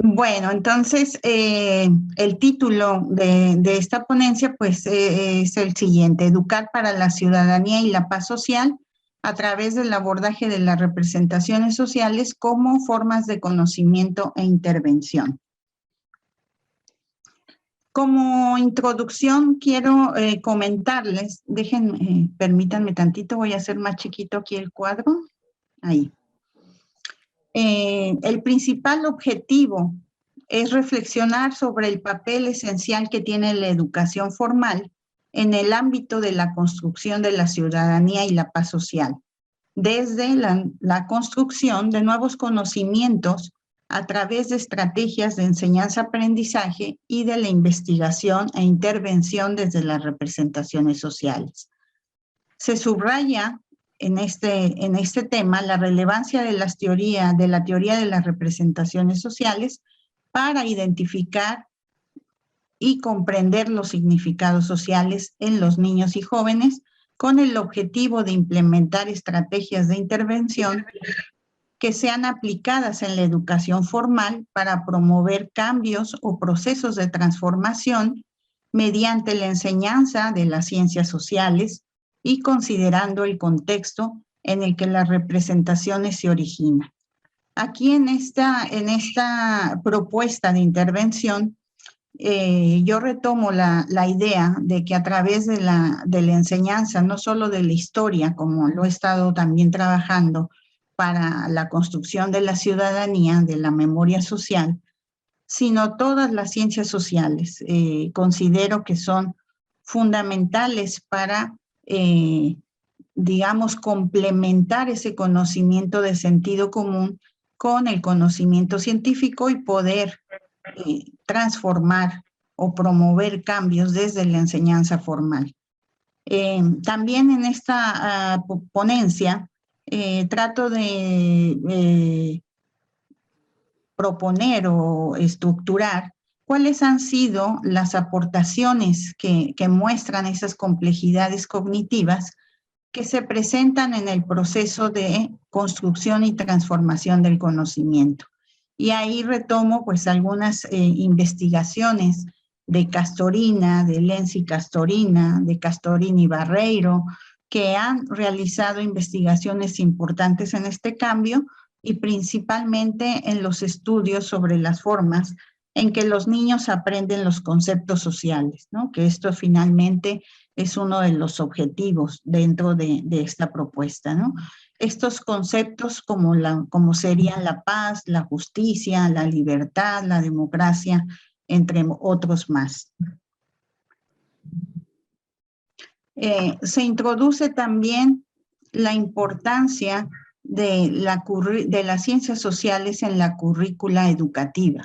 Bueno, entonces el título de esta ponencia pues es el siguiente: Educar para la ciudadanía y la paz social a través del abordaje de las representaciones sociales como formas de conocimiento e intervención. Como introducción quiero comentarles, permítanme tantito, voy a hacer más chiquito aquí el cuadro, ahí. El principal objetivo es reflexionar sobre el papel esencial que tiene la educación formal en el ámbito de la construcción de la ciudadanía y la paz social, desde la construcción de nuevos conocimientos a través de estrategias de enseñanza-aprendizaje y de la investigación e intervención desde las representaciones sociales. Se subraya en este tema la relevancia de la teoría de las representaciones sociales para identificar y comprender los significados sociales en los niños y jóvenes, con el objetivo de implementar estrategias de intervención que sean aplicadas en la educación formal para promover cambios o procesos de transformación mediante la enseñanza de las ciencias sociales y considerando el contexto en el que las representaciones se originan. Aquí en esta propuesta de intervención, yo retomo la idea de que a través de la enseñanza, no solo de la historia, como lo he estado también trabajando para la construcción de la ciudadanía, de la memoria social, sino todas las ciencias sociales, considero que son fundamentales para, digamos, complementar ese conocimiento de sentido común con el conocimiento científico y poder transformar o promover cambios desde la enseñanza formal. También en esta ponencia trato de proponer o estructurar cuáles han sido las aportaciones que muestran esas complejidades cognitivas que se presentan en el proceso de construcción y transformación del conocimiento. Y ahí retomo pues algunas investigaciones de Castorina, de Lenzi Castorina, de Castorini Barreiro, que han realizado investigaciones importantes en este cambio y principalmente en los estudios sobre las formas en que los niños aprenden los conceptos sociales, ¿no? Que esto finalmente es uno de los objetivos dentro de esta propuesta, ¿no? Estos conceptos como serían la paz, la justicia, la libertad, la democracia, entre otros más. Se introduce también la importancia de las ciencias sociales en la currícula educativa,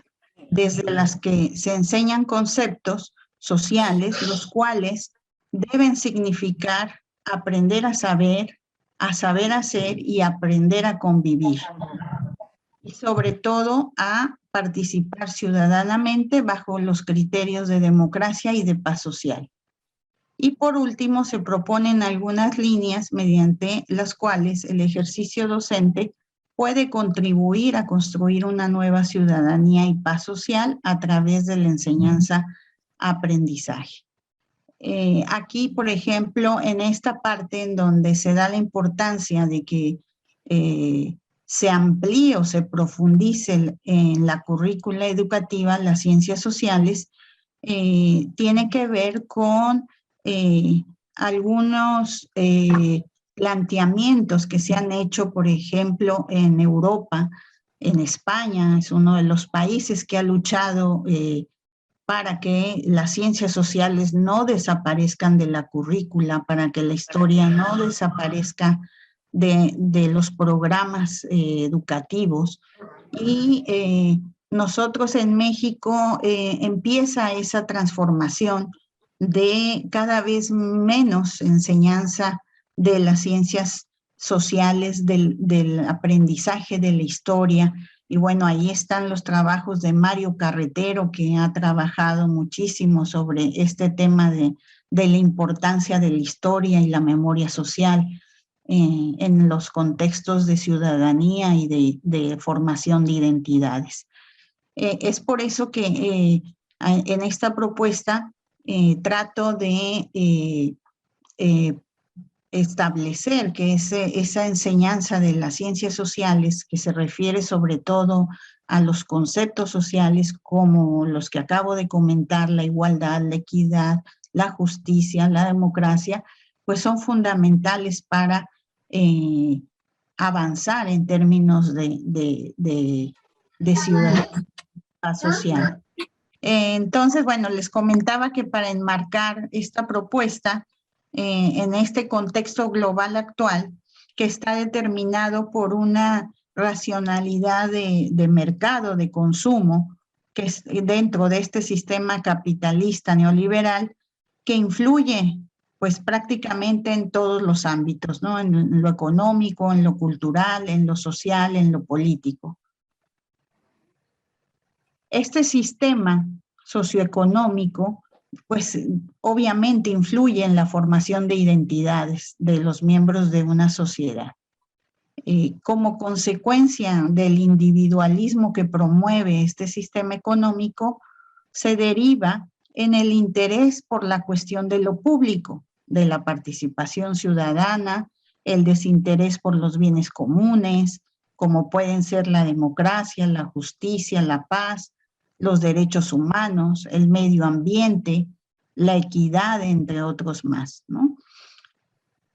desde las que se enseñan conceptos sociales, los cuales deben significar aprender a saber hacer y aprender a convivir. Y sobre todo a participar ciudadanamente bajo los criterios de democracia y de paz social. Y por último, se proponen algunas líneas mediante las cuales el ejercicio docente puede contribuir a construir una nueva ciudadanía y paz social a través de la enseñanza-aprendizaje. Aquí, por ejemplo, en esta parte en donde se da la importancia de que se amplíe o se profundice en la currícula educativa las ciencias sociales, tiene que ver con algunos planteamientos que se han hecho, por ejemplo, en Europa, en España, es uno de los países que ha luchado para que las ciencias sociales no desaparezcan de la currícula, para que la historia no desaparezca de los programas educativos. Y nosotros en México empieza esa transformación de cada vez menos enseñanza de las ciencias sociales del aprendizaje de la historia. Y bueno, ahí están los trabajos de Mario Carretero, que ha trabajado muchísimo sobre este tema de la importancia de la historia y la memoria social en los contextos de ciudadanía y de formación de identidades. Es por eso que en esta propuesta trato de establecer que esa enseñanza de las ciencias sociales, que se refiere sobre todo a los conceptos sociales como los que acabo de comentar, la igualdad, la equidad, la justicia, la democracia, pues son fundamentales para avanzar en términos de ciudadanía social. Entonces, bueno, les comentaba que para enmarcar esta propuesta en este contexto global actual, que está determinado por una racionalidad de mercado, de consumo, que es dentro de este sistema capitalista neoliberal, que influye pues prácticamente en todos los ámbitos, ¿no? En lo económico, en lo cultural, en lo social, en lo político. Este sistema socioeconómico, pues obviamente influye en la formación de identidades de los miembros de una sociedad. Como consecuencia del individualismo que promueve este sistema económico, se deriva en el interés por la cuestión de lo público, de la participación ciudadana, el desinterés por los bienes comunes, como pueden ser la democracia, la justicia, la paz, los derechos humanos, el medio ambiente, la equidad, entre otros más, ¿no?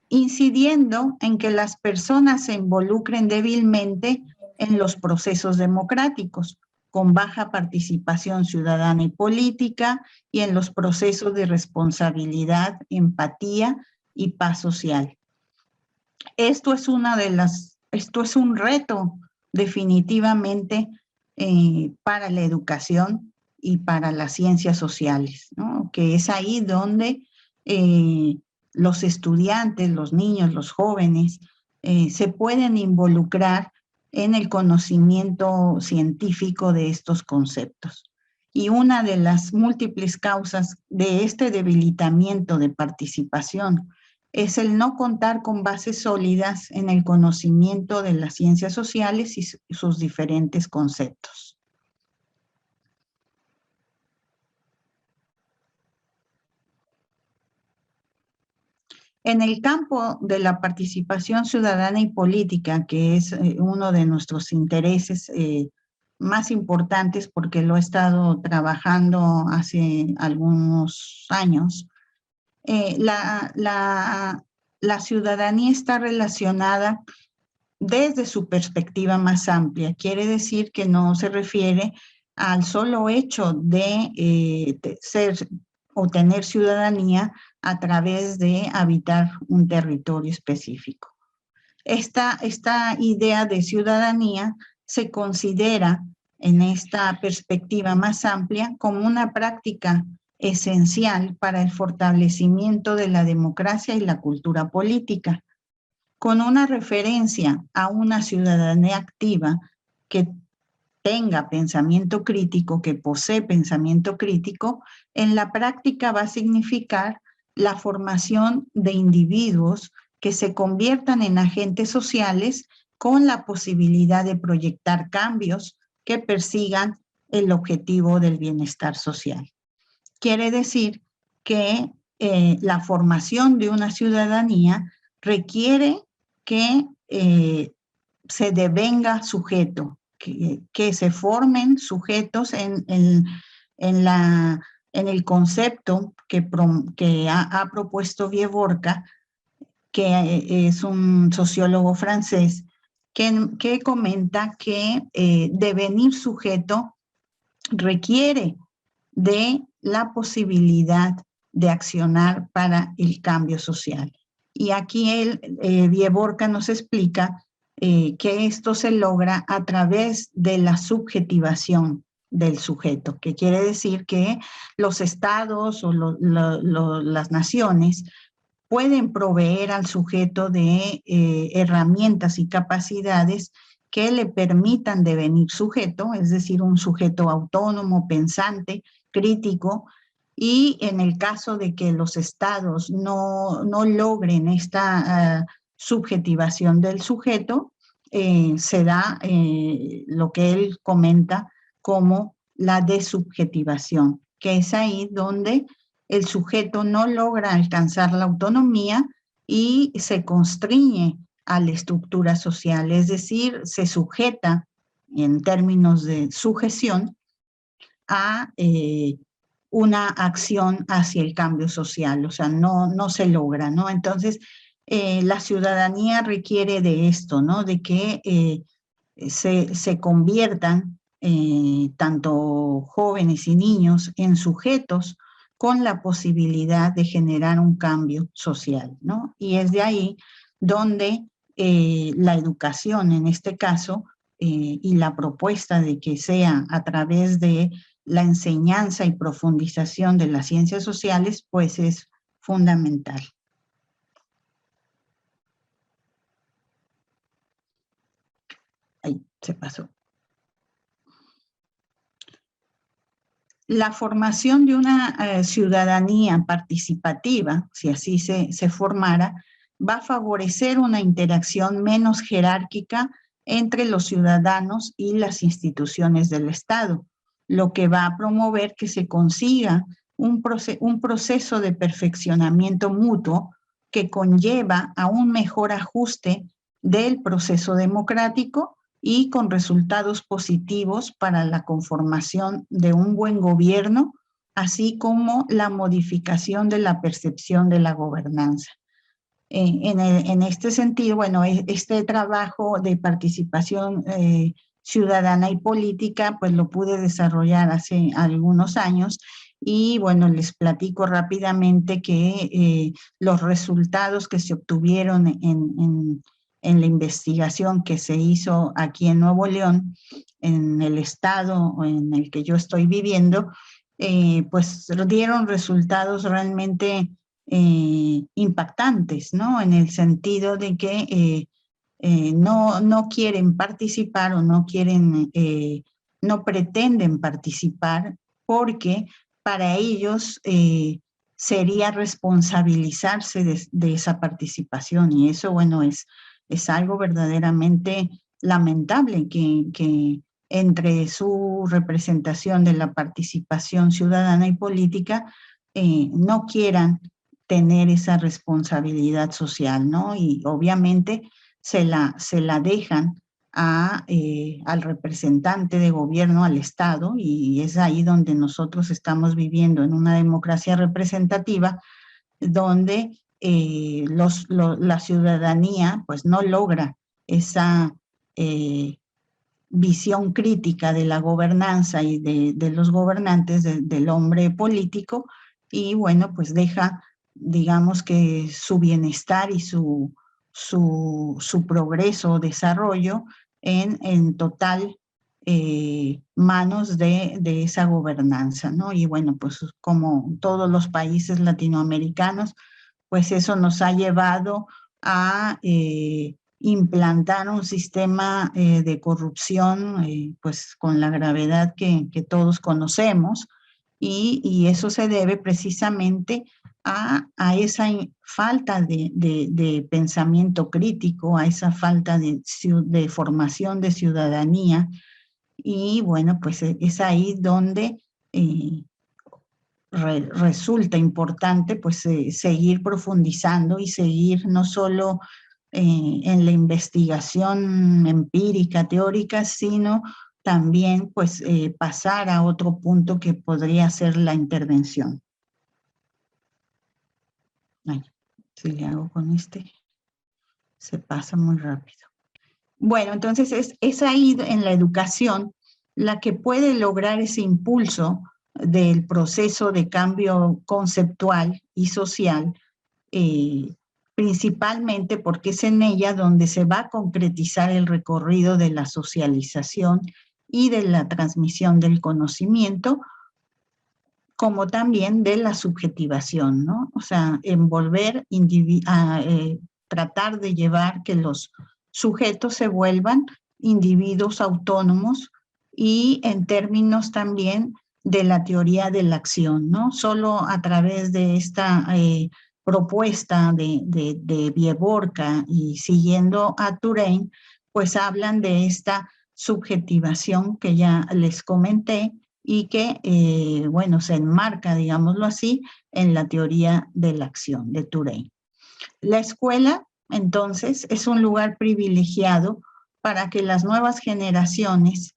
Incidiendo en que las personas se involucren débilmente en los procesos democráticos, con baja participación ciudadana y política, y en los procesos de responsabilidad, empatía y paz social. Esto es un reto definitivamente para la educación y para las ciencias sociales, ¿no? Que es ahí donde los estudiantes, los niños, los jóvenes se pueden involucrar en el conocimiento científico de estos conceptos. Y una de las múltiples causas de este debilitamiento de participación es el no contar con bases sólidas en el conocimiento de las ciencias sociales y sus diferentes conceptos. En el campo de la participación ciudadana y política, que es uno de nuestros intereses más importantes porque lo he estado trabajando hace algunos años, la ciudadanía está relacionada desde su perspectiva más amplia. Quiere decir que no se refiere al solo hecho de ser o tener ciudadanía a través de habitar un territorio específico. Esta idea de ciudadanía se considera en esta perspectiva más amplia como una práctica esencial para el fortalecimiento de la democracia y la cultura política, con una referencia a una ciudadanía activa que tenga pensamiento crítico, que posee pensamiento crítico, en la práctica va a significar la formación de individuos que se conviertan en agentes sociales con la posibilidad de proyectar cambios que persigan el objetivo del bienestar social. Quiere decir que la formación de una ciudadanía requiere que se devenga sujeto, que se formen sujetos en el concepto que ha propuesto Vieux-Borca, que es un sociólogo francés, que comenta que devenir sujeto requiere de la posibilidad de accionar para el cambio social. Y aquí Vieux-Borca nos explica que esto se logra a través de la subjetivación del sujeto, que quiere decir que los estados o las naciones pueden proveer al sujeto de herramientas y capacidades que le permitan devenir sujeto, es decir, un sujeto autónomo, pensante, crítico, y en el caso de que los estados no logren esta subjetivación del sujeto, se da lo que él comenta como la desubjetivación, que es ahí donde el sujeto no logra alcanzar la autonomía y se constriñe a la estructura social, es decir, se sujeta en términos de sujeción a una acción hacia el cambio social, o sea, no se logra, ¿no? Entonces, la ciudadanía requiere de esto, ¿no? De que se conviertan tanto jóvenes y niños en sujetos con la posibilidad de generar un cambio social, ¿no? Y es de ahí donde la educación, en este caso, y la propuesta de que sea a través de la enseñanza y profundización de las ciencias sociales, pues es fundamental. Ahí se pasó. La formación de una ciudadanía participativa, si así se formara, va a favorecer una interacción menos jerárquica entre los ciudadanos y las instituciones del Estado, lo que va a promover que se consiga un proceso de perfeccionamiento mutuo que conlleva a un mejor ajuste del proceso democrático y con resultados positivos para la conformación de un buen gobierno, así como la modificación de la percepción de la gobernanza. En este sentido, bueno, este trabajo de participación ciudadana y política, pues lo pude desarrollar hace algunos años y bueno, les platico rápidamente que los resultados que se obtuvieron en la investigación que se hizo aquí en Nuevo León, en el estado en el que yo estoy viviendo, pues dieron resultados realmente impactantes, ¿no? En el sentido de que no quieren participar o no pretenden participar porque para ellos sería responsabilizarse de esa participación y eso, bueno, es algo verdaderamente lamentable que entre su representación de la participación ciudadana y política no quieran tener esa responsabilidad social, ¿no? Y obviamente se la dejan al representante de gobierno, al Estado, y es ahí donde nosotros estamos viviendo en una democracia representativa, donde la ciudadanía pues no logra esa visión crítica de la gobernanza y de los gobernantes, del hombre político, y bueno, pues deja, digamos que su bienestar y su progreso o desarrollo en total manos de esa gobernanza, ¿no? Y bueno, pues como todos los países latinoamericanos, pues eso nos ha llevado a implantar un sistema de corrupción pues con la gravedad que todos conocemos y eso se debe precisamente a esa falta de pensamiento crítico, a esa falta de formación de ciudadanía y bueno, pues es ahí donde resulta importante pues seguir profundizando y seguir no solo en la investigación empírica, teórica, sino también pues pasar a otro punto que podría ser la intervención. Ay, si le hago con este, se pasa muy rápido. Bueno, entonces es ahí en la educación la que puede lograr ese impulso del proceso de cambio conceptual y social, principalmente porque es en ella donde se va a concretizar el recorrido de la socialización y de la transmisión del conocimiento como también de la subjetivación, ¿no? O sea, tratar de llevar que los sujetos se vuelvan individuos autónomos y en términos también de la teoría de la acción, ¿no? Solo a través de esta propuesta de Bieborka y siguiendo a Touraine, pues hablan de esta subjetivación que ya les comenté y que, bueno, se enmarca, digámoslo así, en la teoría de la acción de Touraine. La escuela, entonces, es un lugar privilegiado para que las nuevas generaciones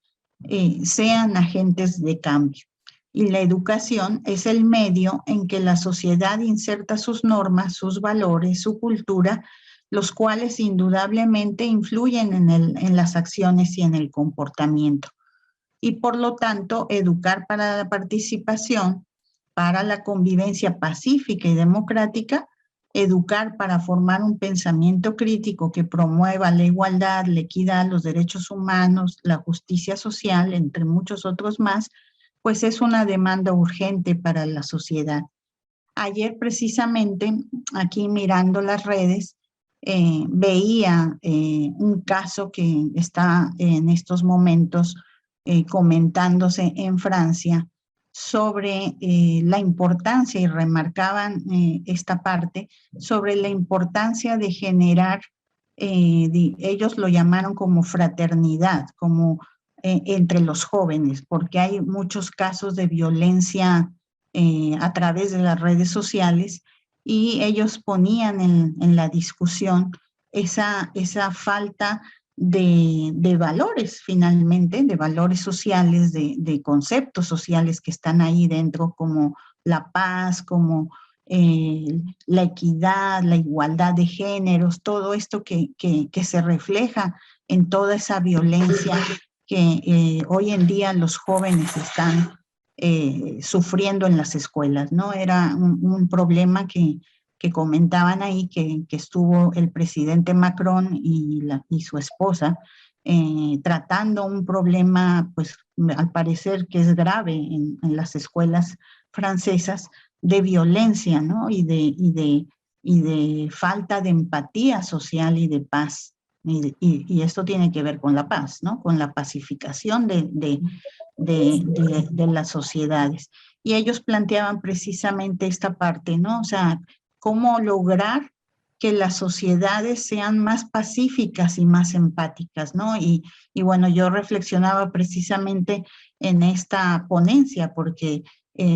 sean agentes de cambio. Y la educación es el medio en que la sociedad inserta sus normas, sus valores, su cultura, los cuales indudablemente influyen en las acciones y en el comportamiento. Y por lo tanto, educar para la participación, para la convivencia pacífica y democrática, educar para formar un pensamiento crítico que promueva la igualdad, la equidad, los derechos humanos, la justicia social, entre muchos otros más, pues es una demanda urgente para la sociedad. Ayer precisamente, aquí mirando las redes, veía un caso que está en estos momentos comentándose en Francia sobre la importancia, y remarcaban esta parte, sobre la importancia de generar, ellos lo llamaron como fraternidad, como entre los jóvenes, porque hay muchos casos de violencia a través de las redes sociales y ellos ponían en la discusión esa falta de valores finalmente, de valores sociales, de conceptos sociales que están ahí dentro, como la paz, como la equidad, la igualdad de géneros, todo esto que se refleja en toda esa violencia que hoy en día los jóvenes están sufriendo en las escuelas, ¿no? Era un problema que comentaban ahí, que estuvo el presidente Macron y su esposa tratando un problema, pues al parecer que es grave en las escuelas francesas, de violencia, ¿no? Y de falta de empatía social y de paz. Y esto tiene que ver con la paz, ¿no? Con la pacificación de las sociedades. Y ellos planteaban precisamente esta parte, ¿no? O sea, cómo lograr que las sociedades sean más pacíficas y más empáticas, ¿no? Y bueno, yo reflexionaba precisamente en esta ponencia porque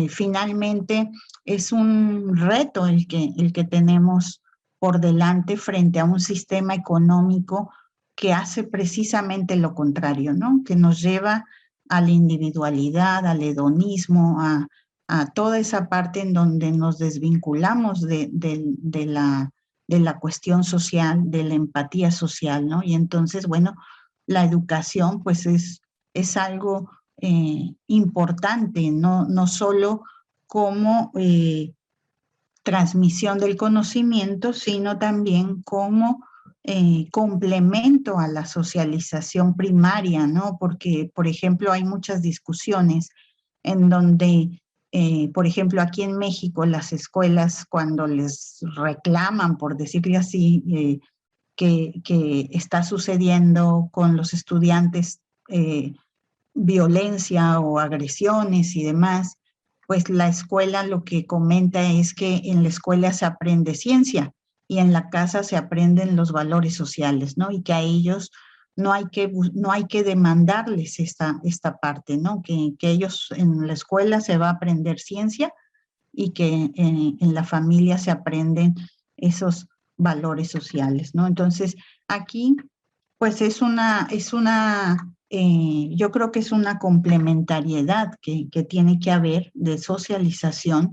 finalmente es un reto el que tenemos por delante frente a un sistema económico que hace precisamente lo contrario, ¿no? Que nos lleva a la individualidad, al hedonismo, a toda esa parte en donde nos desvinculamos de la cuestión social, de la empatía social, ¿no? Y entonces, bueno, la educación pues es algo importante, no solo como transmisión del conocimiento, sino también como complemento a la socialización primaria, ¿no? Porque, por ejemplo, hay muchas discusiones en donde, por ejemplo, aquí en México, las escuelas, cuando les reclaman, por decirlo así, que está sucediendo con los estudiantes violencia o agresiones y demás, pues la escuela lo que comenta es que en la escuela se aprende ciencia y en la casa se aprenden los valores sociales, ¿no? Y que a ellos no hay que demandarles esta parte, ¿no? Que ellos en la escuela se va a aprender ciencia y que en la familia se aprenden esos valores sociales, ¿no? Entonces, aquí, pues yo creo que es una complementariedad que tiene que haber de socialización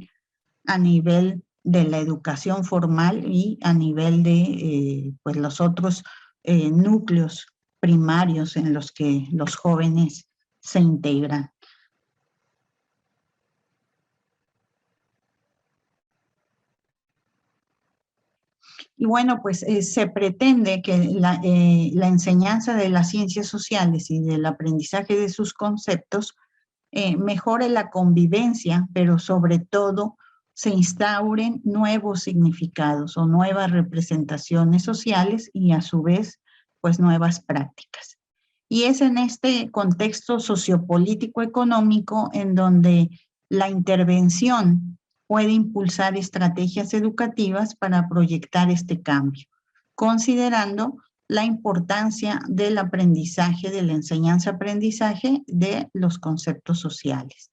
a nivel de la educación formal y a nivel de pues los otros núcleos primarios en los que los jóvenes se integran. Y bueno, pues se pretende que la enseñanza de las ciencias sociales y del aprendizaje de sus conceptos mejore la convivencia, pero sobre todo se instauren nuevos significados o nuevas representaciones sociales y a su vez, pues nuevas prácticas. Y es en este contexto sociopolítico-económico en donde la intervención puede impulsar estrategias educativas para proyectar este cambio, considerando la importancia del aprendizaje, de la enseñanza-aprendizaje de los conceptos sociales.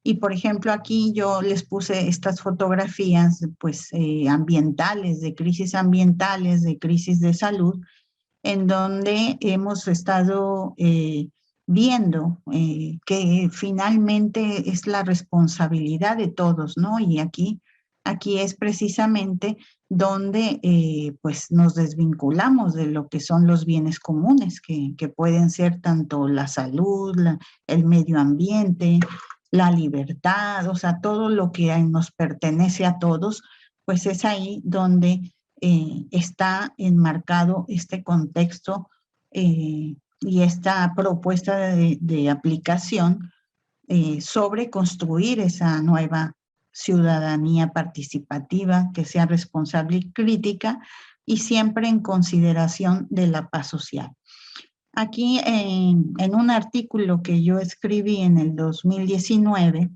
Y por ejemplo, aquí yo les puse estas fotografías pues, ambientales, de crisis de salud, en donde hemos estado viendo que finalmente es la responsabilidad de todos, ¿no? Y aquí es precisamente donde pues nos desvinculamos de lo que son los bienes comunes, que pueden ser tanto la salud, el medio ambiente, la libertad, o sea, todo lo que nos pertenece a todos, pues es ahí donde está enmarcado este contexto y esta propuesta de aplicación sobre construir esa nueva ciudadanía participativa que sea responsable y crítica y siempre en consideración de la paz social. Aquí en un artículo que yo escribí en el 2019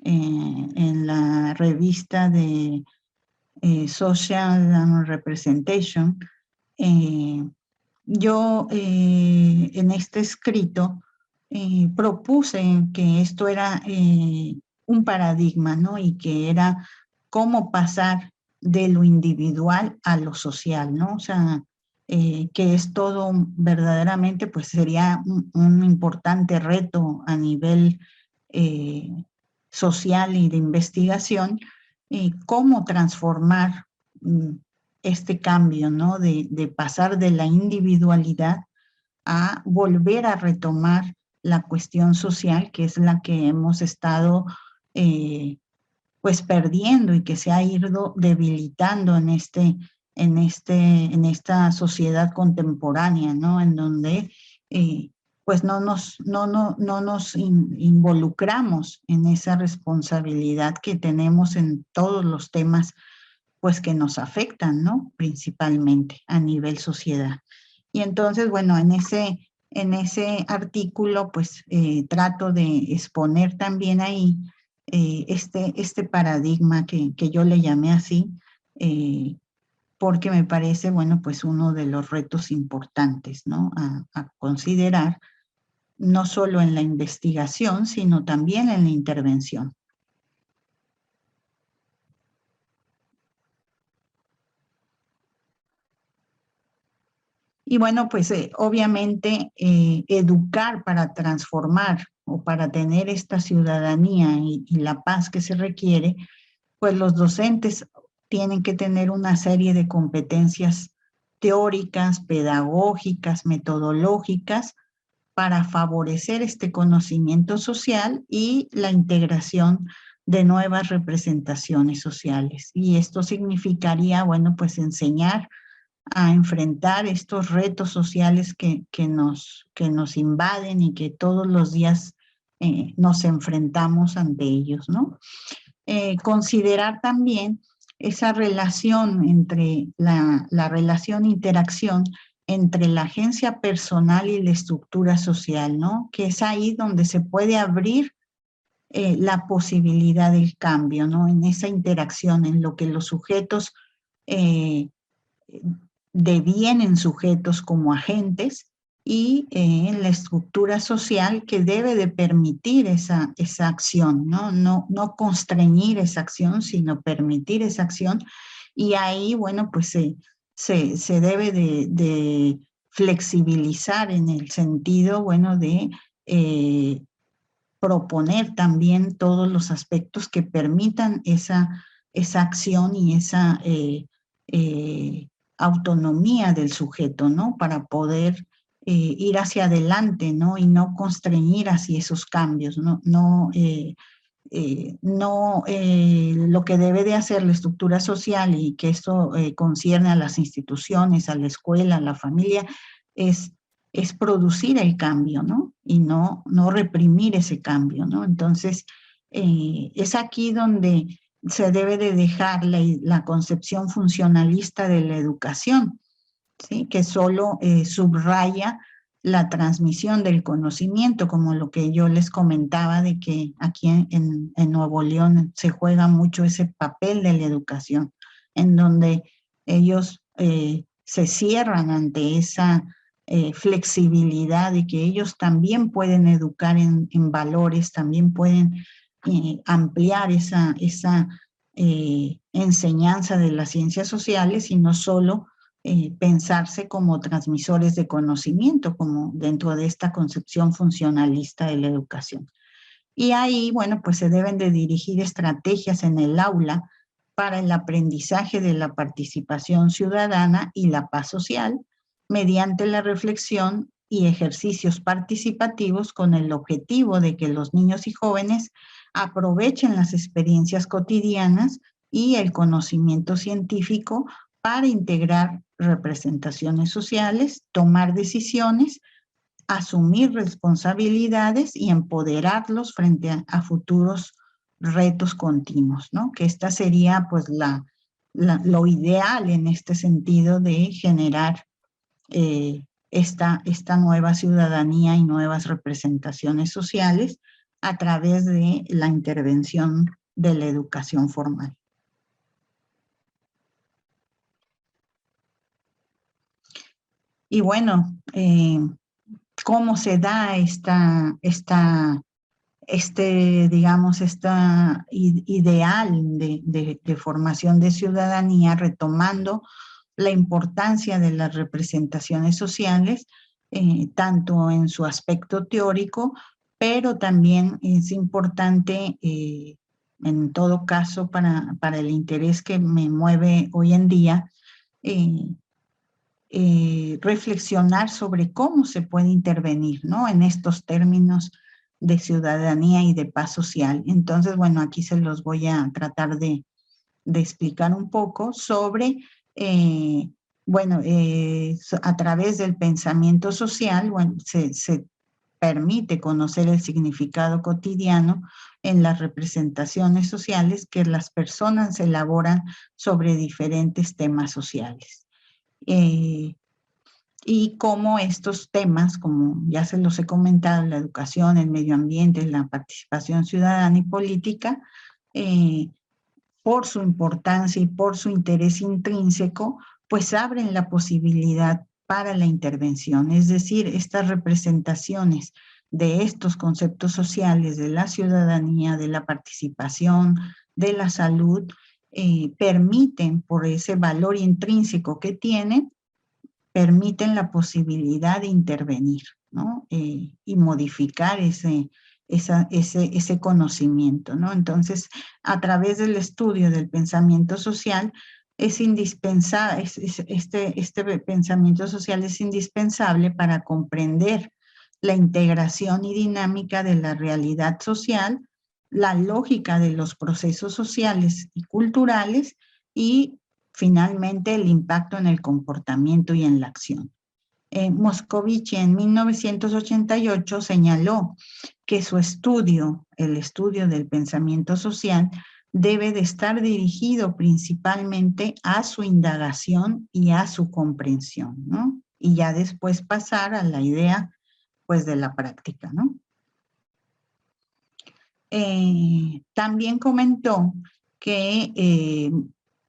en la revista de Social Representation, yo en este escrito propuse que esto era un paradigma, ¿no? Y que era cómo pasar de lo individual a lo social, ¿no? O sea, que es todo verdaderamente, pues sería un importante reto a nivel social y de investigación, cómo transformar este cambio, ¿no? De pasar de la individualidad a volver a retomar la cuestión social, que es la que hemos estado pues perdiendo y que se ha ido debilitando en esta sociedad contemporánea, ¿no? En donde pues no nos involucramos en esa responsabilidad que tenemos en todos los temas pues que nos afectan, ¿no? Principalmente a nivel sociedad. Y entonces, bueno, en ese artículo, pues trato de exponer también ahí este paradigma que yo le llamé así, porque me parece, bueno, pues uno de los retos importantes, ¿no? A considerar, no solo en la investigación, sino también en la intervención. Y bueno, pues obviamente educar para transformar o para tener esta ciudadanía y la paz que se requiere, pues los docentes tienen que tener una serie de competencias teóricas, pedagógicas, metodológicas, para favorecer este conocimiento social y la integración de nuevas representaciones sociales. Y esto significaría, bueno, pues enseñar a enfrentar estos retos sociales que nos invaden y que todos los días nos enfrentamos ante ellos, ¿no? Considerar también esa relación entre la relación interacción entre la agencia personal y la estructura social, ¿no? Que es ahí donde se puede abrir la posibilidad del cambio, ¿no? En esa interacción, en lo que los sujetos eh, devienen sujetos como agentes y en la estructura social que debe de permitir esa acción, ¿no? No constreñir esa acción, sino permitir esa acción. Y ahí, bueno, pues se debe de flexibilizar en el sentido, bueno, de proponer también todos los aspectos que permitan esa acción y esa autonomía del sujeto, ¿no? Para poder ir hacia adelante, ¿no? Y no constreñir hacia esos cambios, ¿no? Lo que debe de hacer la estructura social y que esto concierne a las instituciones, a la escuela, a la familia, es es producir el cambio, ¿no? Y no reprimir ese cambio, ¿no? Entonces, es aquí donde se debe de dejar la concepción funcionalista de la educación, ¿sí? Que solo subraya la transmisión del conocimiento, como lo que yo les comentaba de que aquí en Nuevo León se juega mucho ese papel de la educación, en donde ellos se cierran ante esa flexibilidad de que ellos también pueden educar en valores, también pueden ampliar esa enseñanza de las ciencias sociales y no solo pensarse como transmisores de conocimiento, como dentro de esta concepción funcionalista de la educación. Y ahí, bueno, pues se deben de dirigir estrategias en el aula para el aprendizaje de la participación ciudadana y la paz social mediante la reflexión y ejercicios participativos con el objetivo de que los niños y jóvenes aprovechen las experiencias cotidianas y el conocimiento científico para integrar representaciones sociales, tomar decisiones, asumir responsabilidades y empoderarlos frente a futuros retos continuos, ¿no? Que esta sería pues lo ideal en este sentido de generar esta nueva ciudadanía y nuevas representaciones sociales a través de la intervención de la educación formal. Y bueno, ¿cómo se da digamos, esta ideal de formación de ciudadanía, retomando la importancia de las representaciones sociales, tanto en su aspecto teórico, pero también es importante, en todo caso, para el interés que me mueve hoy en día, reflexionar sobre cómo se puede intervenir, ¿no? En estos términos de ciudadanía y de paz social. Entonces, bueno, aquí se los voy a tratar de explicar un poco sobre, a través del pensamiento social, bueno, se permite conocer el significado cotidiano en las representaciones sociales que las personas elaboran sobre diferentes temas sociales. Y cómo estos temas, como ya se los he comentado, la educación, el medio ambiente, la participación ciudadana y política, por su importancia y por su interés intrínseco, pues abren la posibilidad para la intervención. Es decir, estas representaciones de estos conceptos sociales, de la ciudadanía, de la participación, de la salud, permiten, por ese valor intrínseco que tienen, permiten la posibilidad de intervenir, ¿no? Y modificar ese conocimiento, ¿no? Entonces, a través del estudio del pensamiento social, es indispensable, este pensamiento social es indispensable para comprender la integración y dinámica de la realidad social, la lógica de los procesos sociales y culturales y finalmente el impacto en el comportamiento y en la acción. Moscovici en 1988 señaló que su estudio, el estudio del pensamiento social, debe de estar dirigido principalmente a su indagación y a su comprensión, ¿no? Y ya después pasar a la idea, pues, de la práctica, ¿no? También comentó que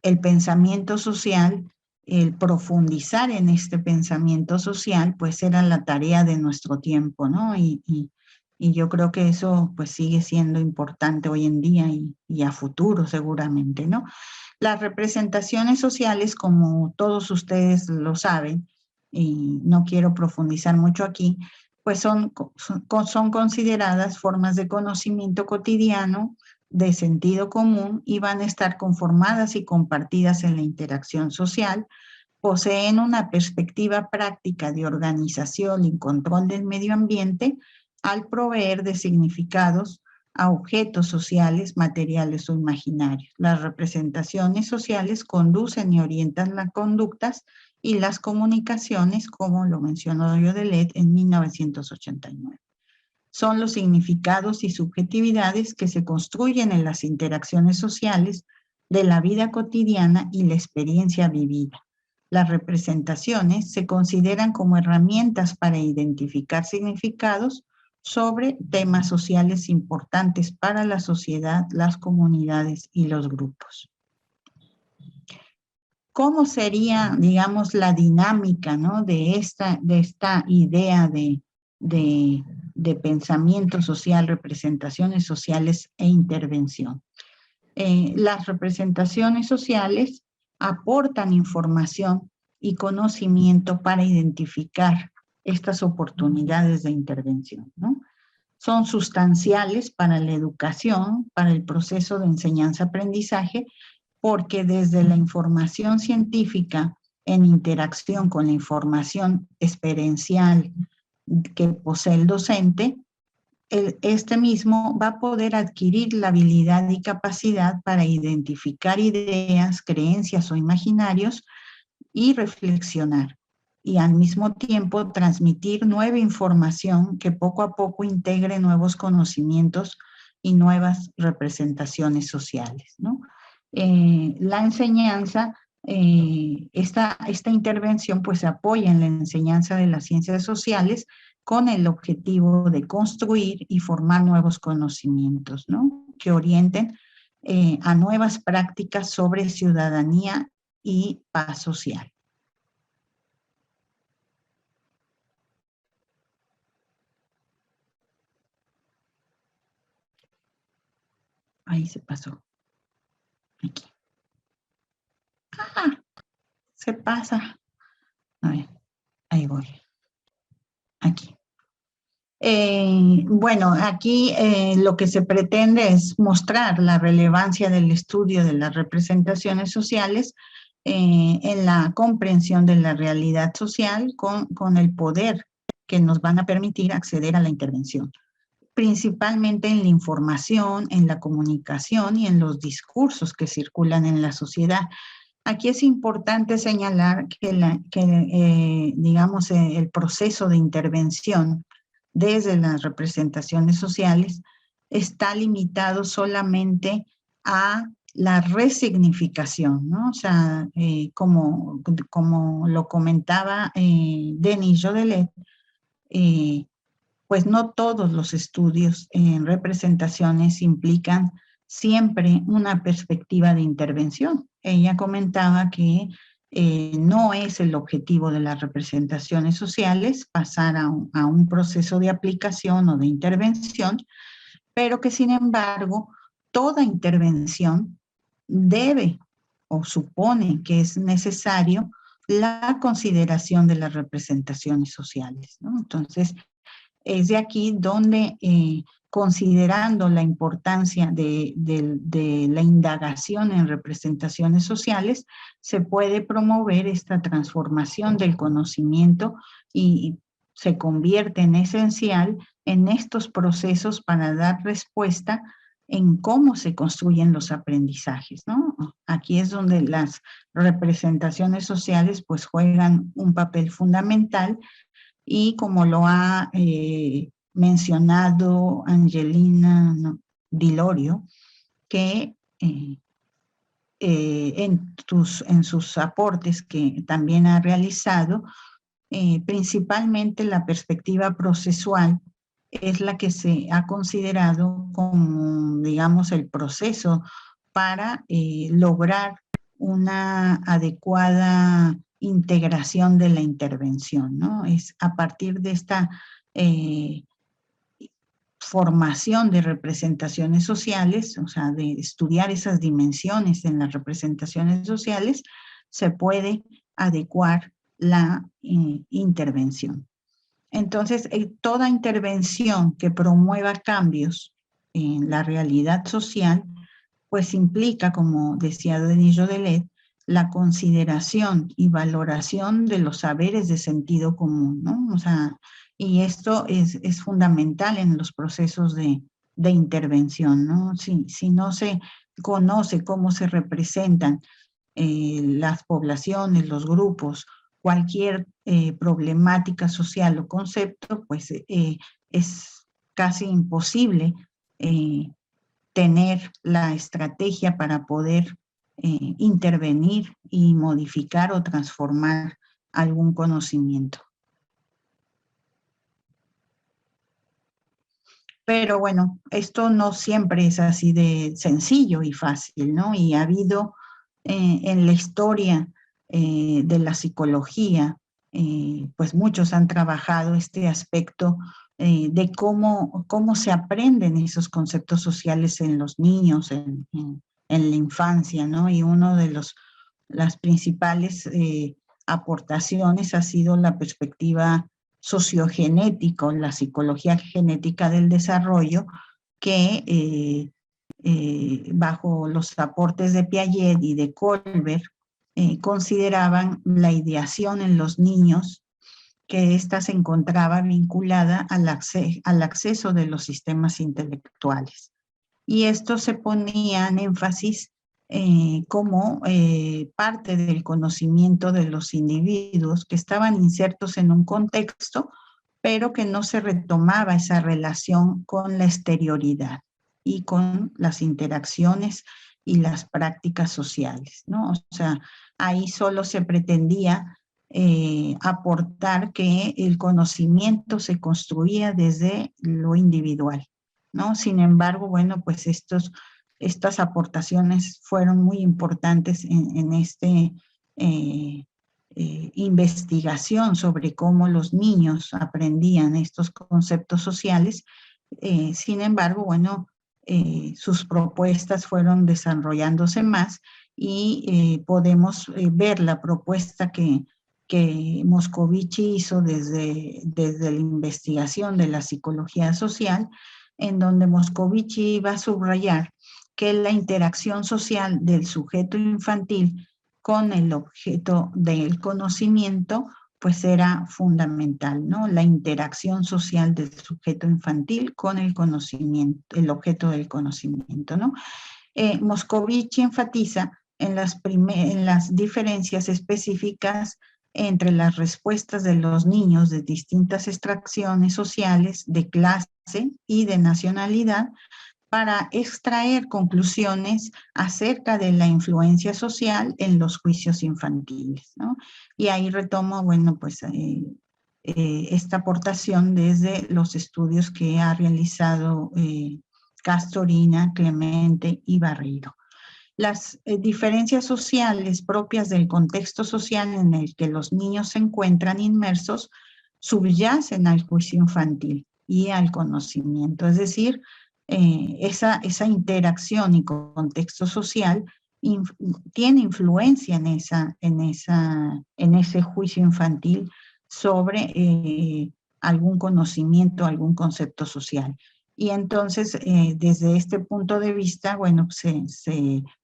el pensamiento social, el profundizar en este pensamiento social, pues era la tarea de nuestro tiempo, ¿no? Y yo creo que eso pues sigue siendo importante hoy en día y a futuro seguramente, ¿no? Las representaciones sociales, como todos ustedes lo saben, y no quiero profundizar mucho aquí, pues son consideradas formas de conocimiento cotidiano, de sentido común, y van a estar conformadas y compartidas en la interacción social, poseen una perspectiva práctica de organización y control del medio ambiente al proveer de significados a objetos sociales, materiales o imaginarios. Las representaciones sociales conducen y orientan las conductas y las comunicaciones, como lo mencionó Jodelet en 1989. Son los significados y subjetividades que se construyen en las interacciones sociales de la vida cotidiana y la experiencia vivida. Las representaciones se consideran como herramientas para identificar significados sobre temas sociales importantes para la sociedad, las comunidades y los grupos. ¿Cómo sería, digamos, la dinámica, ¿no?, de esta idea de pensamiento social, representaciones sociales e intervención? Las representaciones sociales aportan información y conocimiento para identificar estas oportunidades de intervención, ¿no? Son sustanciales para la educación, para el proceso de enseñanza-aprendizaje, porque desde la información científica en interacción con la información experiencial que posee el docente, este mismo va a poder adquirir la habilidad y capacidad para identificar ideas, creencias o imaginarios y reflexionar, y al mismo tiempo transmitir nueva información que poco a poco integre nuevos conocimientos y nuevas representaciones sociales, ¿no? La enseñanza, esta intervención pues se apoya en la enseñanza de las ciencias sociales con el objetivo de construir y formar nuevos conocimientos, ¿no?, que orienten a nuevas prácticas sobre ciudadanía y paz social. Ahí se pasó. Aquí. ¡Ah! Se pasa. A ver, ahí voy. Aquí. Bueno, aquí lo que se pretende es mostrar la relevancia del estudio de las representaciones sociales en la comprensión de la realidad social con el poder que nos van a permitir acceder a la intervención, principalmente en la información, en la comunicación y en los discursos que circulan en la sociedad. Aquí es importante señalar que digamos, el proceso de intervención desde las representaciones sociales está limitado solamente a la resignificación, ¿no? O sea, como lo comentaba Denis Jodelet, pues no todos los estudios en representaciones implican siempre una perspectiva de intervención. Ella comentaba que no es el objetivo de las representaciones sociales pasar a un proceso de aplicación o de intervención, pero que sin embargo toda intervención debe o supone que es necesario la consideración de las representaciones sociales, ¿no? Entonces, es de aquí donde, considerando la importancia de la indagación en representaciones sociales, se puede promover esta transformación del conocimiento y se convierte en esencial en estos procesos para dar respuesta en cómo se construyen los aprendizajes, ¿no? Aquí es donde las representaciones sociales pues juegan un papel fundamental, y como lo ha mencionado Angelina Di Lorio, que en sus aportes que también ha realizado, principalmente la perspectiva procesual es la que se ha considerado como, digamos, el proceso para lograr una adecuada integración de la intervención, ¿no? Es a partir de esta formación de representaciones sociales, o sea, de estudiar esas dimensiones en las representaciones sociales, se puede adecuar la intervención. Entonces, toda intervención que promueva cambios en la realidad social, pues implica, como decía Denis Jodelet, la consideración y valoración de los saberes de sentido común, ¿no? O sea, y esto es fundamental en los procesos de intervención, ¿no? Si no se conoce cómo se representan las poblaciones, los grupos, cualquier problemática social o concepto, pues es casi imposible tener la estrategia para poder intervenir y modificar o transformar algún conocimiento. Pero bueno, esto no siempre es así de sencillo y fácil, ¿no? Y ha habido en la historia de la psicología, pues muchos han trabajado este aspecto de cómo se aprenden esos conceptos sociales en los niños, en la infancia, ¿no? Y uno de las principales aportaciones ha sido la perspectiva sociogenética o la psicología genética del desarrollo, que bajo los aportes de Piaget y de Kohlberg consideraban la ideación en los niños, que ésta se encontraba vinculada al acceso de los sistemas intelectuales. Y esto se ponía en énfasis como parte del conocimiento de los individuos que estaban insertos en un contexto, pero que no se retomaba esa relación con la exterioridad y con las interacciones y las prácticas sociales, ¿no? O sea, ahí solo se pretendía aportar que el conocimiento se construía desde lo individual, ¿no? Sin embargo, bueno, pues estas aportaciones fueron muy importantes en investigación sobre cómo los niños aprendían estos conceptos sociales. Sin embargo, bueno, sus propuestas fueron desarrollándose más y podemos ver la propuesta que Moscovici hizo desde la investigación de la psicología social, en donde Moscovici iba a subrayar que la interacción social del sujeto infantil con el objeto del conocimiento, pues era fundamental, ¿no? La interacción social del sujeto infantil con el conocimiento, el objeto del conocimiento, ¿no? Moscovici enfatiza en las diferencias específicas entre las respuestas de los niños de distintas extracciones sociales, de clase y de nacionalidad, para extraer conclusiones acerca de la influencia social en los juicios infantiles, ¿no? Y ahí retomo, bueno, pues esta aportación desde los estudios que ha realizado Castorina, Clemente y Barreiro. Las diferencias sociales propias del contexto social en el que los niños se encuentran inmersos subyacen al juicio infantil y al conocimiento, es decir, esa interacción y contexto social tiene influencia en ese juicio infantil sobre algún conocimiento, algún concepto social. Y entonces, desde este punto de vista, bueno, se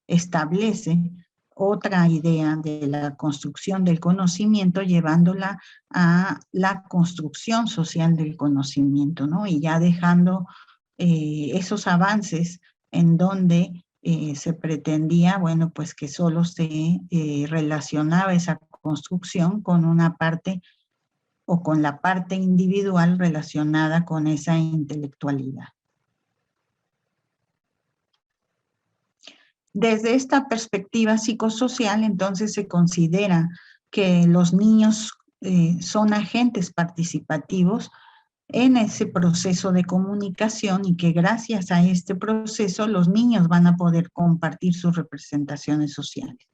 establece otra idea de la construcción del conocimiento, llevándola a la construcción social del conocimiento, ¿no? Y ya dejando esos avances en donde se pretendía, bueno, pues que solo se relacionaba esa construcción con una parte o con la parte individual relacionada con esa intelectualidad. Desde esta perspectiva psicosocial, entonces se considera que los niños son agentes participativos en ese proceso de comunicación y que gracias a este proceso los niños van a poder compartir sus representaciones sociales.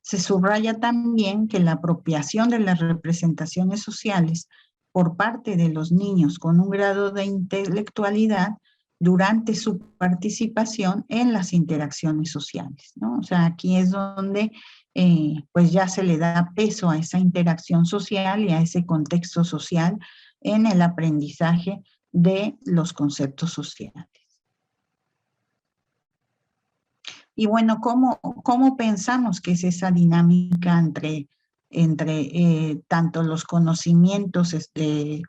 Se subraya también que la apropiación de las representaciones sociales por parte de los niños con un grado de intelectualidad durante su participación en las interacciones sociales, ¿no? O sea, aquí es donde pues ya se le da peso a esa interacción social y a ese contexto social en el aprendizaje de los conceptos sociales. Y bueno, ¿cómo pensamos que es esa dinámica entre tanto los conocimientos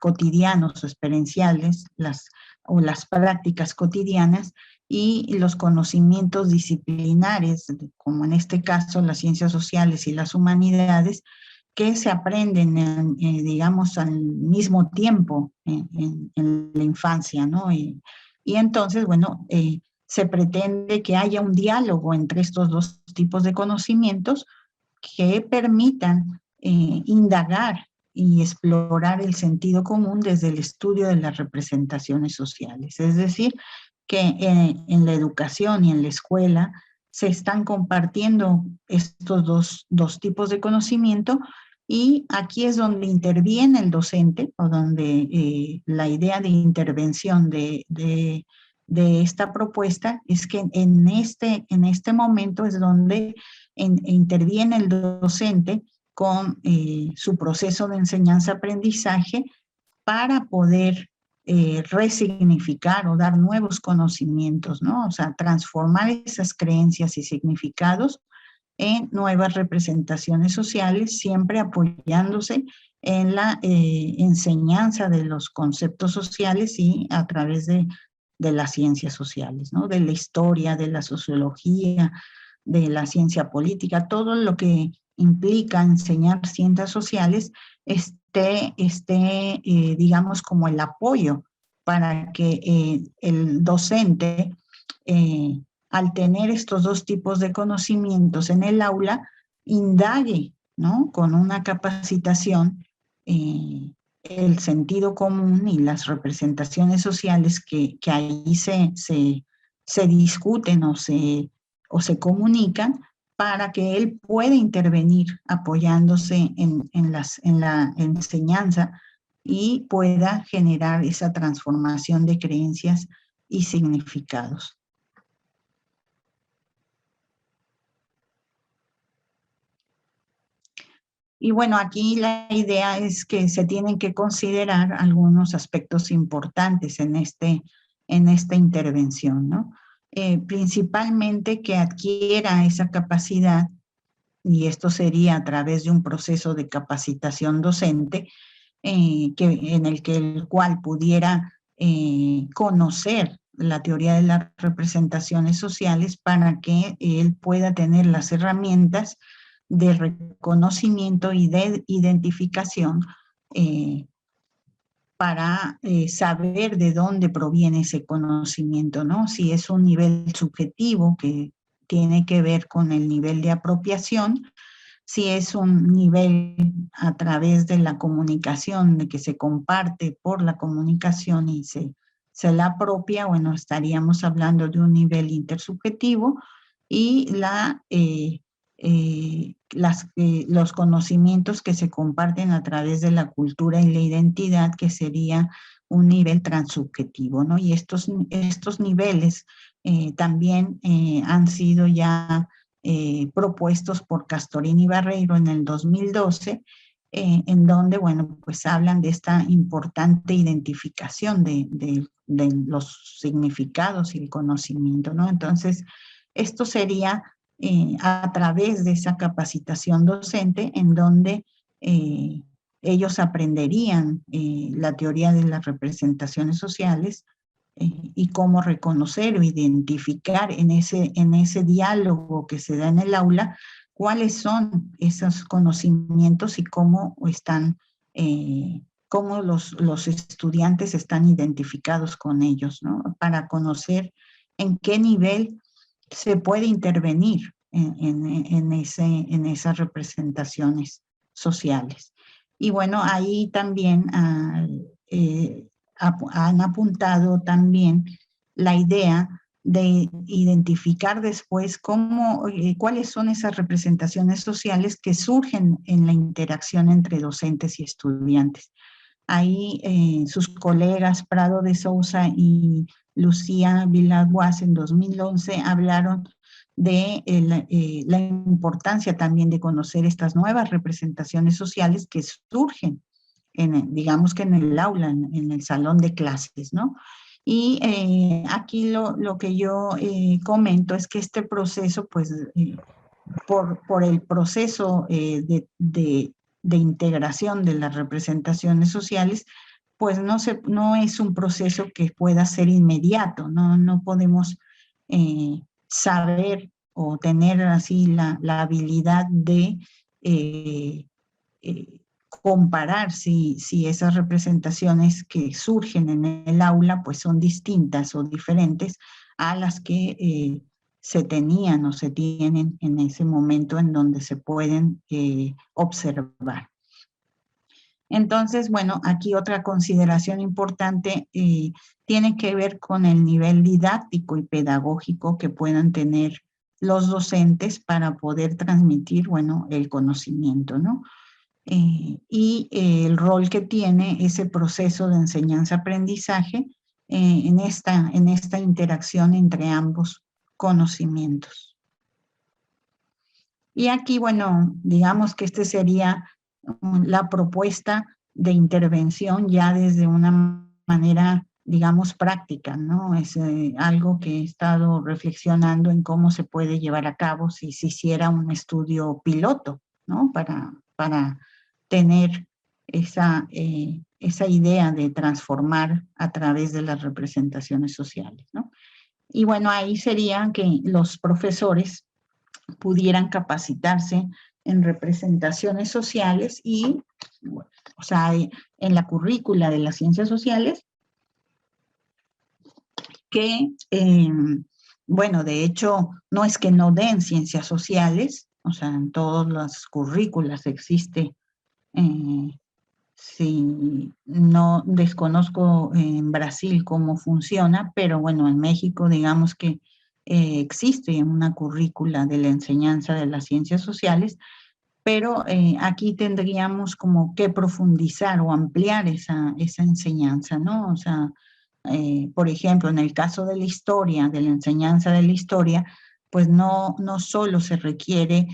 cotidianos o experienciales, las prácticas cotidianas y los conocimientos disciplinares, como en este caso las ciencias sociales y las humanidades, que se aprenden, digamos, al mismo tiempo en la infancia, ¿no? Y entonces, bueno, se pretende que haya un diálogo entre estos dos tipos de conocimientos que permitan indagar y explorar el sentido común desde el estudio de las representaciones sociales. Es decir, que en la educación y en la escuela se están compartiendo estos dos tipos de conocimiento, y aquí es donde interviene el docente, o donde la idea de intervención de esta propuesta es que en este momento es donde interviene el docente con su proceso de enseñanza-aprendizaje para poder resignificar o dar nuevos conocimientos, ¿no? O sea, transformar esas creencias y significados en nuevas representaciones sociales, siempre apoyándose en la enseñanza de los conceptos sociales y a través de las ciencias sociales, ¿no? De la historia, de la sociología, de la ciencia política, todo lo que implica enseñar ciencias sociales digamos, como el apoyo para que el docente, al tener estos dos tipos de conocimientos en el aula, indague, ¿no? Con una capacitación, el sentido común y las representaciones sociales que ahí se discuten o se comunican, para que él pueda intervenir apoyándose en la enseñanza y pueda generar esa transformación de creencias y significados. Y bueno, aquí la idea es que se tienen que considerar algunos aspectos importantes en esta intervención, ¿no? Principalmente que adquiera esa capacidad, y esto sería a través de un proceso de capacitación docente, en el cual pudiera conocer la teoría de las representaciones sociales para que él pueda tener las herramientas de reconocimiento y de identificación para saber de dónde proviene ese conocimiento, ¿no? Si es un nivel subjetivo que tiene que ver con el nivel de apropiación, si es un nivel a través de la comunicación, de que se comparte por la comunicación y se la apropia, bueno, estaríamos hablando de un nivel intersubjetivo, y los conocimientos que se comparten a través de la cultura y la identidad, que sería un nivel transsubjetivo, ¿no? Y estos niveles también han sido ya propuestos por Castorini y Barreiro en el 2012, en donde, bueno, pues hablan de esta importante identificación de los significados y el conocimiento, ¿no? Entonces, esto sería a través de esa capacitación docente, en donde ellos aprenderían la teoría de las representaciones sociales, y cómo reconocer o identificar en ese diálogo que se da en el aula cuáles son esos conocimientos y cómo están, cómo los estudiantes están identificados con ellos, ¿no? Para conocer en qué nivel se puede intervenir en esas representaciones sociales. Y bueno, ahí también han apuntado también la idea de identificar después cuáles son esas representaciones sociales que surgen en la interacción entre docentes y estudiantes. Ahí sus colegas Prado de Sousa y Lucía Vilaguas en 2011 hablaron de la importancia también de conocer estas nuevas representaciones sociales que surgen, digamos que en el aula, en el salón de clases, ¿no? Y aquí lo que yo comento es que este proceso, pues, por el proceso de integración de las representaciones sociales, pues no es un proceso que pueda ser inmediato, no podemos saber o tener así la habilidad de comparar si esas representaciones que surgen en el aula pues son distintas o diferentes a las que se tenían o se tienen en ese momento en donde se pueden observar. Entonces, bueno, aquí otra consideración importante tiene que ver con el nivel didáctico y pedagógico que puedan tener los docentes para poder transmitir, bueno, el conocimiento, ¿no? Y el rol que tiene ese proceso de enseñanza-aprendizaje en esta interacción entre ambos conocimientos. Y aquí, bueno, digamos que este sería la propuesta de intervención ya desde una manera, digamos, práctica, ¿no? Es algo que he estado reflexionando en cómo se puede llevar a cabo si se hiciera un estudio piloto, ¿no? Para tener esa idea de transformar a través de las representaciones sociales, ¿no? Y bueno, ahí sería que los profesores pudieran capacitarse en representaciones sociales y, o sea, en la currícula de las ciencias sociales, que, bueno, de hecho, no es que no den ciencias sociales, o sea, en todas las currículas existe, si no desconozco en Brasil cómo funciona, pero bueno, en México digamos que existe una currícula de la enseñanza de las ciencias sociales, pero aquí tendríamos como que profundizar o ampliar esa enseñanza, ¿no? O sea, por ejemplo, en el caso de la historia, de la enseñanza de la historia, pues no solo se requiere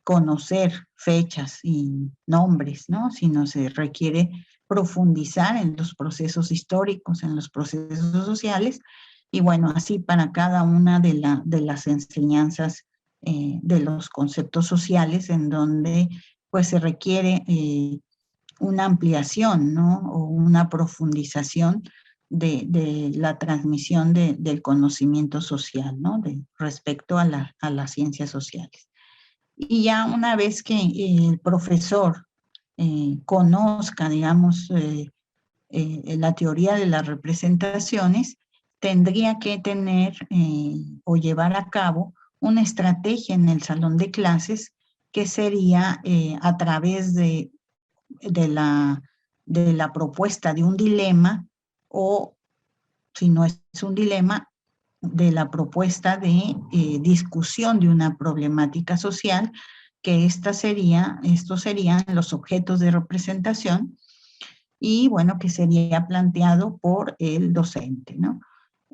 conocer fechas y nombres, ¿no? Sino se requiere profundizar en los procesos históricos, en los procesos sociales, y bueno, así para cada una de las enseñanzas de los conceptos sociales en donde pues se requiere una ampliación, ¿no? O una profundización de la transmisión del conocimiento social, ¿no? Respecto a las ciencias sociales. Y ya una vez que el profesor conozca, digamos, la teoría de las representaciones, tendría que tener o llevar a cabo una estrategia en el salón de clases que sería a través de la propuesta de un dilema o, si no es un dilema, de la propuesta de discusión de una problemática social, que estos serían los objetos de representación y, bueno, que sería planteado por el docente, ¿no?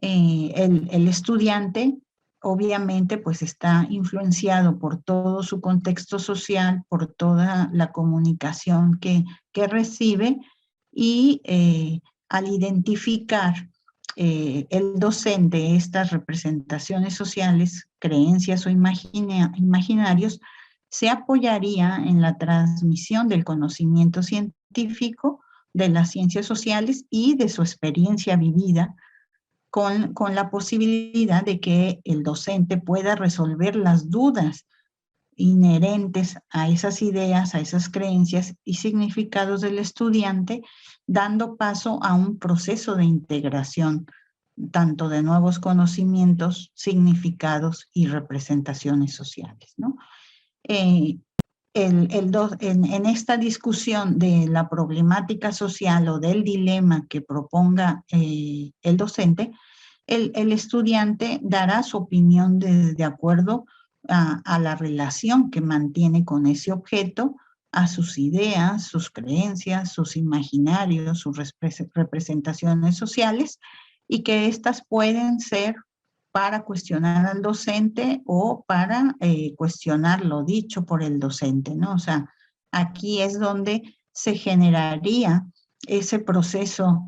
El estudiante obviamente pues está influenciado por todo su contexto social, por toda la comunicación que recibe y al identificar el docente estas representaciones sociales, creencias o imaginarios, se apoyaría en la transmisión del conocimiento científico de las ciencias sociales y de su experiencia vivida con la posibilidad de que el docente pueda resolver las dudas inherentes a esas ideas, a esas creencias y significados del estudiante, dando paso a un proceso de integración, tanto de nuevos conocimientos, significados y representaciones sociales, ¿no? En esta discusión de la problemática social o del dilema que proponga el docente, el estudiante dará su opinión de acuerdo a la relación que mantiene con ese objeto, a sus ideas, sus creencias, sus imaginarios, sus representaciones sociales, y que éstas pueden ser para cuestionar al docente o para cuestionar lo dicho por el docente, ¿no? O sea, aquí es donde se generaría ese proceso,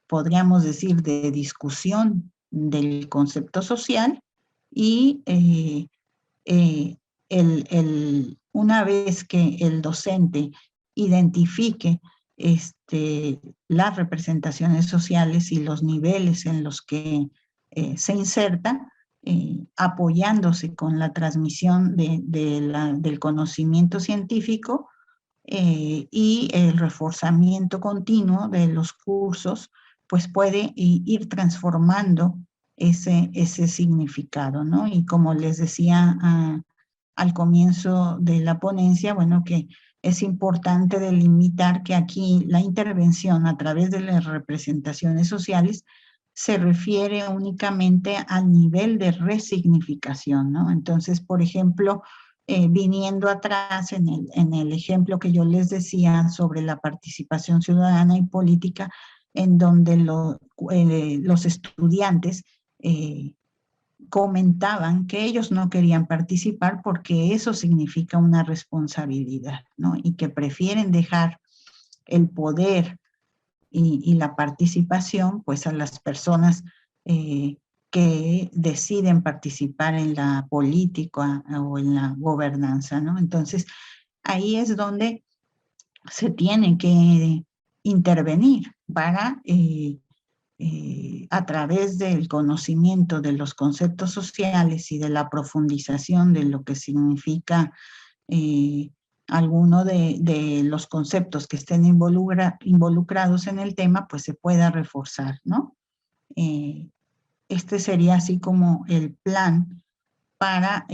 podríamos decir, de discusión del concepto social y una vez que el docente identifique las representaciones sociales y los niveles en los que se inserta, apoyándose con la transmisión del conocimiento científico, y el reforzamiento continuo de los cursos pues puede ir transformando ese significado, ¿no? Y como les decía al comienzo de la ponencia, bueno, que es importante delimitar que aquí la intervención a través de las representaciones sociales se refiere únicamente al nivel de resignificación, ¿no? Entonces, por ejemplo, viniendo atrás en el ejemplo que yo les decía sobre la participación ciudadana y política, en donde los estudiantes comentaban que ellos no querían participar porque eso significa una responsabilidad, ¿no? Y que prefieren dejar el poder y la participación, pues a las personas que deciden participar en la política o en la gobernanza, ¿no? Entonces, ahí es donde se tiene que intervenir para a través del conocimiento de los conceptos sociales y de la profundización de lo que significa eh, alguno de los conceptos que estén involucrados en el tema, pues se pueda reforzar, ¿no? Este sería así como el plan para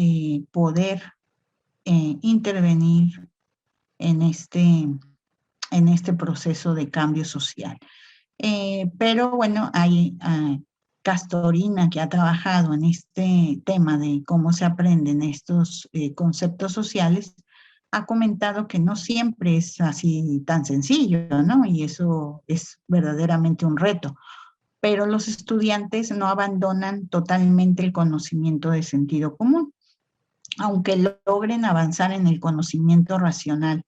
poder intervenir en este proceso de cambio social. Pero bueno, hay Castorina, que ha trabajado en este tema de cómo se aprenden estos conceptos sociales, ha comentado que no siempre es así tan sencillo, ¿no? Y eso es verdaderamente un reto. Pero los estudiantes no abandonan totalmente el conocimiento de sentido común, aunque logren avanzar en el conocimiento racional,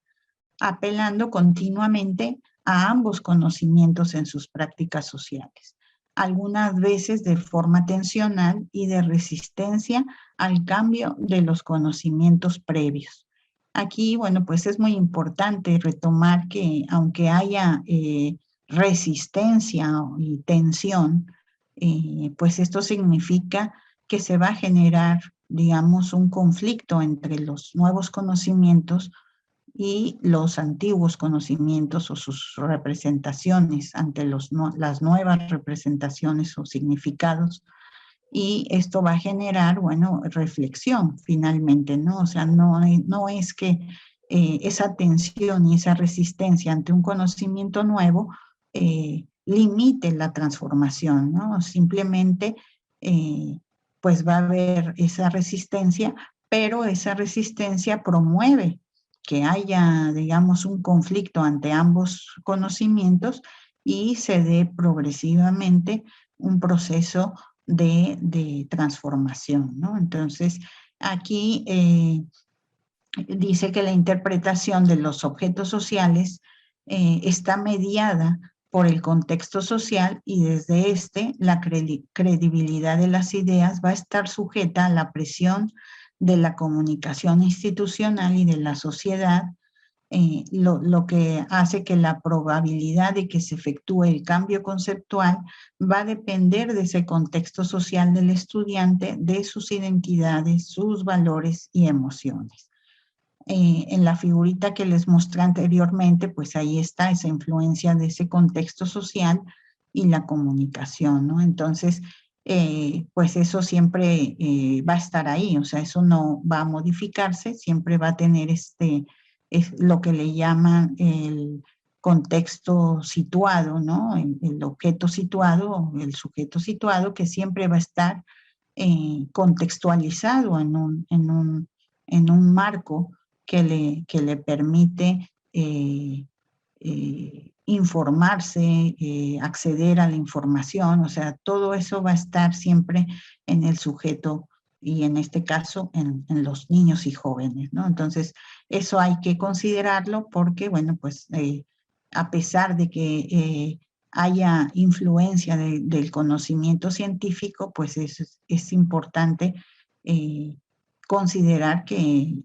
apelando continuamente a ambos conocimientos en sus prácticas sociales, algunas veces de forma tensional y de resistencia al cambio de los conocimientos previos. Aquí, bueno, pues es muy importante retomar que aunque haya resistencia y tensión, pues esto significa que se va a generar, digamos, un conflicto entre los nuevos conocimientos y los antiguos conocimientos o sus representaciones ante las nuevas representaciones o significados. Y esto va a generar, bueno, reflexión finalmente, ¿no? O sea, no es que esa tensión y esa resistencia ante un conocimiento nuevo limite la transformación, ¿no? Simplemente, pues va a haber esa resistencia, pero esa resistencia promueve que haya, digamos, un conflicto ante ambos conocimientos y se dé progresivamente un proceso de transformación, ¿no? Entonces, aquí dice que la interpretación de los objetos sociales está mediada por el contexto social y desde la credibilidad de las ideas va a estar sujeta a la presión de la comunicación institucional y de la sociedad, lo que hace que la probabilidad de que se efectúe el cambio conceptual va a depender de ese contexto social del estudiante, de sus identidades, sus valores y emociones. En la figurita que les mostré anteriormente, pues ahí está esa influencia de ese contexto social y la comunicación, ¿no? Entonces, pues eso siempre va a estar ahí, o sea, eso no va a modificarse, siempre va a tener es lo que le llaman el contexto situado, ¿no? El objeto situado, el sujeto situado, que siempre va a estar contextualizado en un marco que le permite informarse, acceder a la información, o sea, todo eso va a estar siempre en el sujeto y en este caso en los niños y jóvenes, ¿no? Entonces, eso hay que considerarlo porque, bueno, pues a pesar de que haya influencia del conocimiento científico, pues es importante considerar que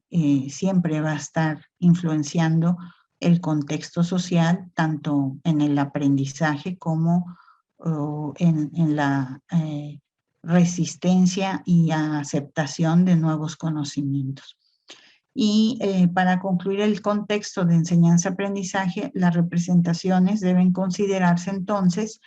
siempre va a estar influenciando el contexto social, tanto en el aprendizaje como en la resistencia y aceptación de nuevos conocimientos. Y para concluir el contexto de enseñanza-aprendizaje, las representaciones deben considerarse entonces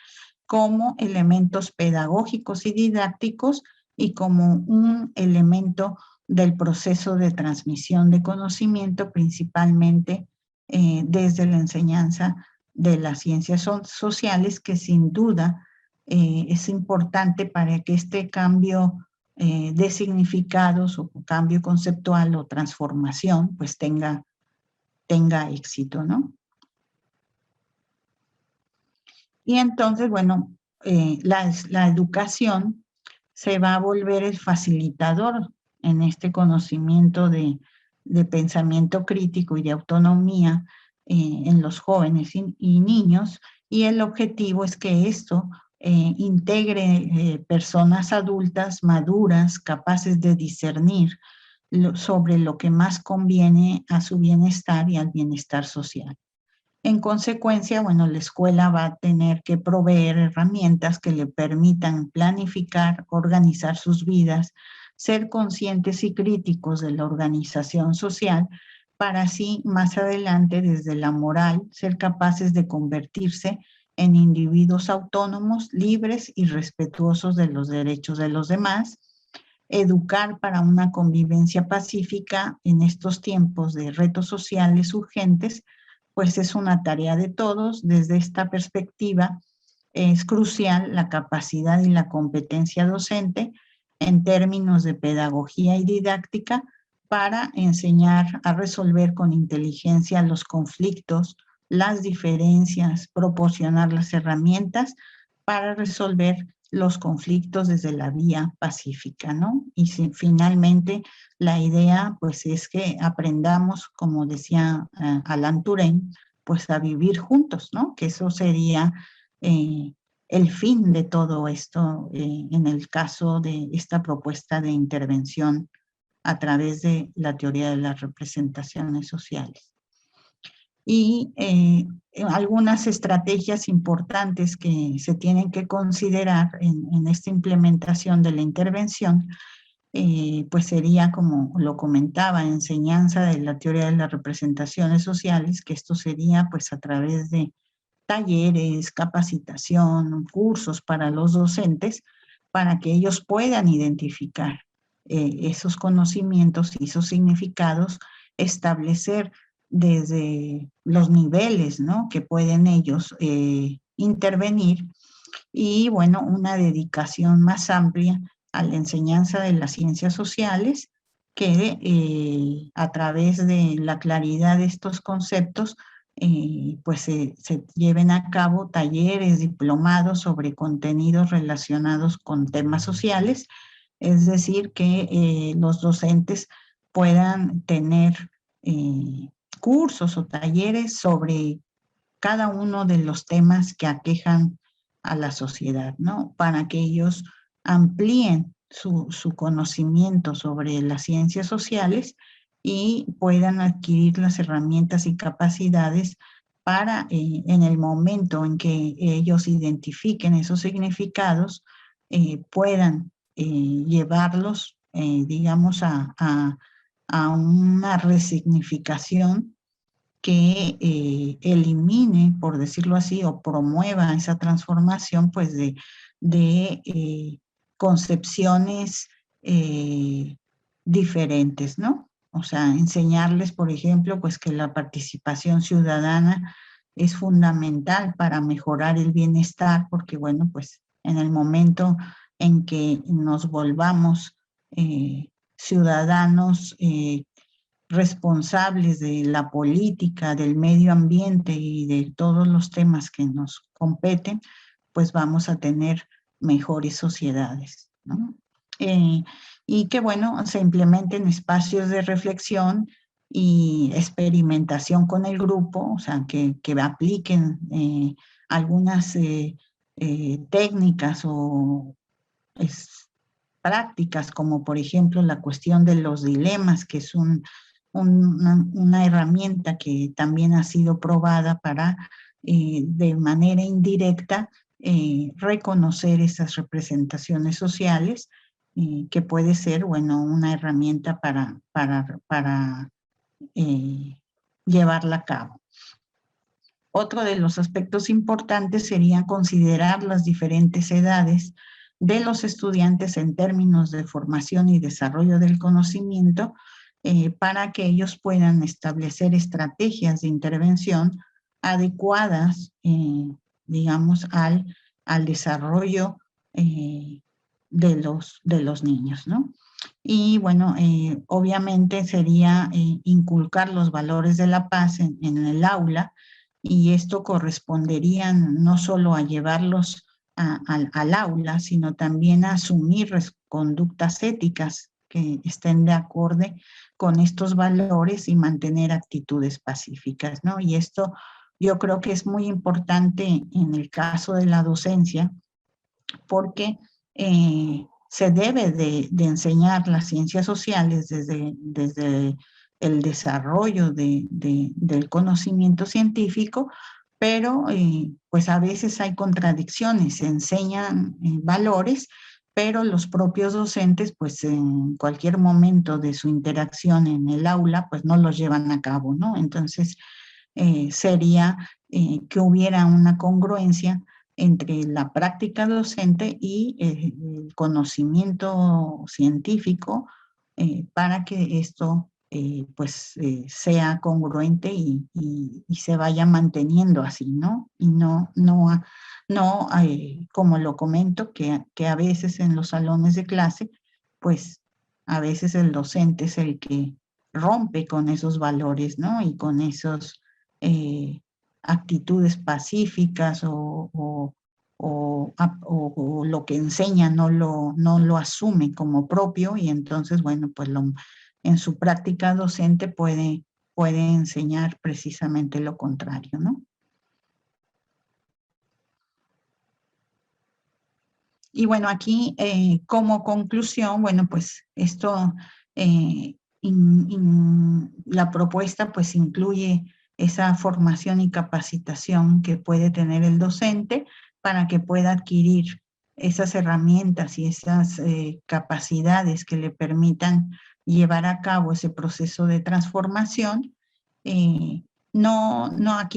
como elementos pedagógicos y didácticos y como un elemento del proceso de transmisión de conocimiento, principalmente desde la enseñanza de las ciencias sociales, que sin duda es importante para que este cambio de significados o cambio conceptual o transformación pues tenga éxito, ¿no? Y entonces, bueno, la educación se va a volver el facilitador en este conocimiento de pensamiento crítico y de autonomía en los jóvenes y niños, y el objetivo es que esto integre personas adultas, maduras, capaces de discernir sobre lo que más conviene a su bienestar y al bienestar social. En consecuencia, bueno, la escuela va a tener que proveer herramientas que le permitan planificar, organizar sus vidas, ser conscientes y críticos de la organización social, para así más adelante, desde la moral, ser capaces de convertirse en individuos autónomos, libres y respetuosos de los derechos de los demás, educar para una convivencia pacífica en estos tiempos de retos sociales urgentes, pues es una tarea de todos. Desde esta perspectiva es crucial la capacidad y la competencia docente en términos de pedagogía y didáctica para enseñar a resolver con inteligencia los conflictos, las diferencias, proporcionar las herramientas para resolver los conflictos desde la vía pacífica, ¿no? Y finalmente la idea pues es que aprendamos, como decía Alan Turing, pues a vivir juntos, ¿no? Que eso sería el fin de todo esto en el caso de esta propuesta de intervención a través de la teoría de las representaciones sociales. Y algunas estrategias importantes que se tienen que considerar en esta implementación de la intervención, pues sería, como lo comentaba, enseñanza de la teoría de las representaciones sociales, que esto sería pues a través de talleres, capacitación, cursos para los docentes, para que ellos puedan identificar esos conocimientos y esos significados, establecer desde los niveles, ¿no?, que pueden ellos intervenir, y bueno, una dedicación más amplia a la enseñanza de las ciencias sociales, que a través de la claridad de estos conceptos pues se lleven a cabo talleres, diplomados sobre contenidos relacionados con temas sociales, es decir, que los docentes puedan tener cursos o talleres sobre cada uno de los temas que aquejan a la sociedad, ¿no? Para que ellos amplíen su conocimiento sobre las ciencias sociales y puedan adquirir las herramientas y capacidades para, en el momento en que ellos identifiquen esos significados, puedan llevarlos, digamos, a una resignificación que elimine, por decirlo así, o promueva esa transformación, pues, de concepciones diferentes, ¿no? O sea, enseñarles, por ejemplo, pues que la participación ciudadana es fundamental para mejorar el bienestar, porque, bueno, pues en el momento en que nos volvamos ciudadanos responsables de la política, del medio ambiente y de todos los temas que nos competen, pues vamos a tener mejores sociedades, ¿no? Y que, bueno, se implementen espacios de reflexión y experimentación con el grupo, o sea, que apliquen algunas técnicas o prácticas, como por ejemplo la cuestión de los dilemas, que es una herramienta que también ha sido probada para, de manera indirecta, reconocer esas representaciones sociales, que puede ser, bueno, una herramienta para llevarla a cabo. Otro de los aspectos importantes sería considerar las diferentes edades de los estudiantes en términos de formación y desarrollo del conocimiento, para que ellos puedan establecer estrategias de intervención adecuadas, digamos, al desarrollo de los niños, ¿no? Y bueno, obviamente sería inculcar los valores de la paz en el aula, y esto correspondería no solo a llevarlos al aula, sino también a asumir conductas éticas que estén de acuerdo con estos valores y mantener actitudes pacíficas, ¿no? Y esto yo creo que es muy importante en el caso de la docencia, porque se debe de enseñar las ciencias sociales desde el desarrollo del conocimiento científico, pero pues a veces hay contradicciones, se enseñan valores, pero los propios docentes pues en cualquier momento de su interacción en el aula pues no los llevan a cabo, ¿no? Entonces sería que hubiera una congruencia entre la práctica docente y el conocimiento científico, para que esto pues sea congruente y se vaya manteniendo así, ¿no? Y no como lo comento, que a veces en los salones de clase, pues a veces el docente es el que rompe con esos valores, ¿no? Y con esos actitudes pacíficas o lo que enseña no lo asume como propio, y entonces, bueno, pues en su práctica docente puede enseñar precisamente lo contrario, ¿no? Y bueno, aquí como conclusión, bueno, pues esto, la propuesta pues incluye esa formación y capacitación que puede tener el docente para que pueda adquirir esas herramientas y esas capacidades que le permitan llevar a cabo ese proceso de transformación. Aquí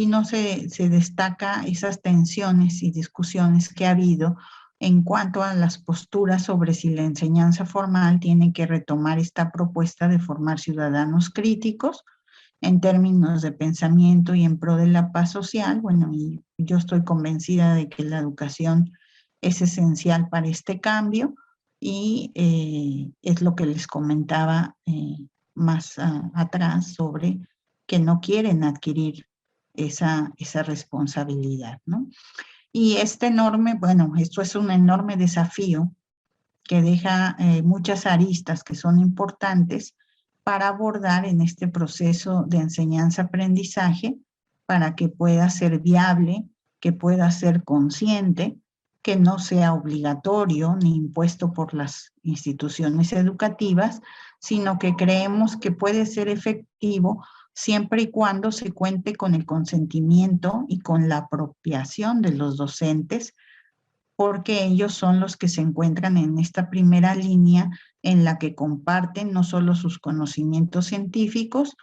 no se destaca esas tensiones y discusiones que ha habido en cuanto a las posturas sobre si la enseñanza formal tiene que retomar esta propuesta de formar ciudadanos críticos en términos de pensamiento y en pro de la paz social. Bueno, y yo estoy convencida de que la educación es esencial para este cambio, y es lo que les comentaba más atrás sobre que no quieren adquirir esa responsabilidad, ¿no? Y esto es un enorme desafío que deja muchas aristas que son importantes para abordar en este proceso de enseñanza-aprendizaje, para que pueda ser viable, que pueda ser consciente, que no sea obligatorio ni impuesto por las instituciones educativas, sino que creemos que puede ser efectivo siempre y cuando se cuente con el consentimiento y con la apropiación de los docentes, porque ellos son los que se encuentran en esta primera línea en la que comparten no solo sus conocimientos científicos,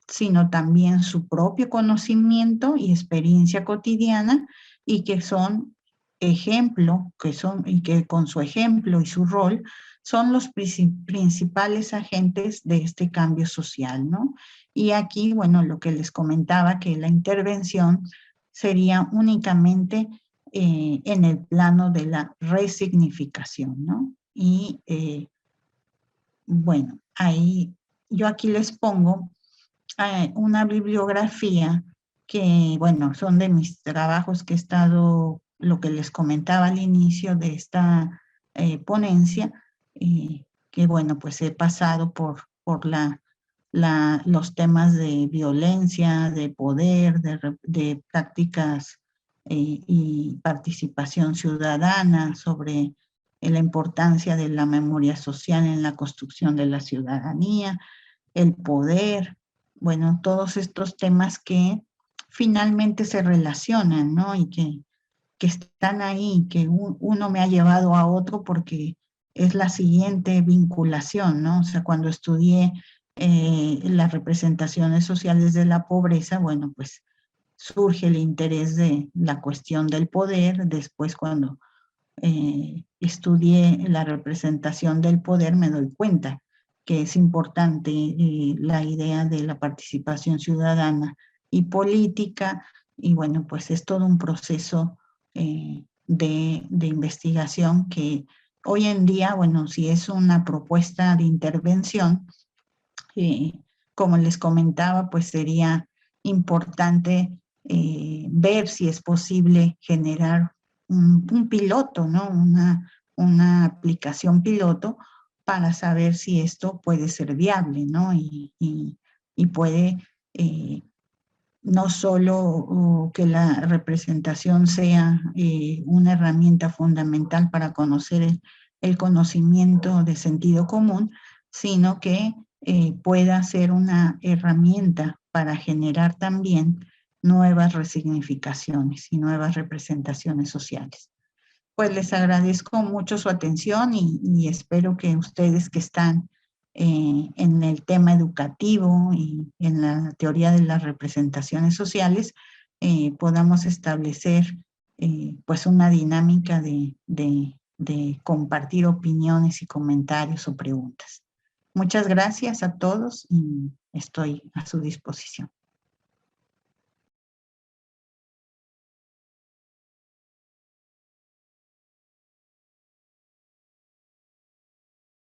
sino también su propio conocimiento y experiencia cotidiana, y que son y que con su ejemplo y su rol son los principales agentes de este cambio social, ¿no? Y aquí, bueno, lo que les comentaba, que la intervención sería únicamente en el plano de la resignificación, ¿no? Y bueno, ahí yo aquí les pongo una bibliografía que, bueno, son de mis trabajos que he estado, lo que les comentaba al inicio de esta ponencia, que, bueno, pues he pasado por los temas de violencia, de poder, de prácticas y participación ciudadana, sobre la importancia de la memoria social en la construcción de la ciudadanía, el poder, bueno, todos estos temas que finalmente se relacionan, ¿no? Y que están ahí, que uno me ha llevado a otro porque es la siguiente vinculación, ¿no? O sea, cuando estudié las representaciones sociales de la pobreza, bueno, pues surge el interés de la cuestión del poder. Después, cuando estudié la representación del poder, me doy cuenta que es importante la idea de la participación ciudadana y política, y bueno, pues es todo un proceso de investigación que hoy en día, bueno, si es una propuesta de intervención, eh, como les comentaba, pues sería importante ver si es posible generar un piloto, ¿no? Una aplicación piloto para saber si esto puede ser viable, ¿no? Y puede no solo que la representación sea una herramienta fundamental para conocer el conocimiento de sentido común, sino que pueda ser una herramienta para generar también nuevas resignificaciones y nuevas representaciones sociales. Pues les agradezco mucho su atención y espero que ustedes que están en el tema educativo y en la teoría de las representaciones sociales podamos establecer pues una dinámica de compartir opiniones y comentarios o preguntas. Muchas gracias a todos y estoy a su disposición.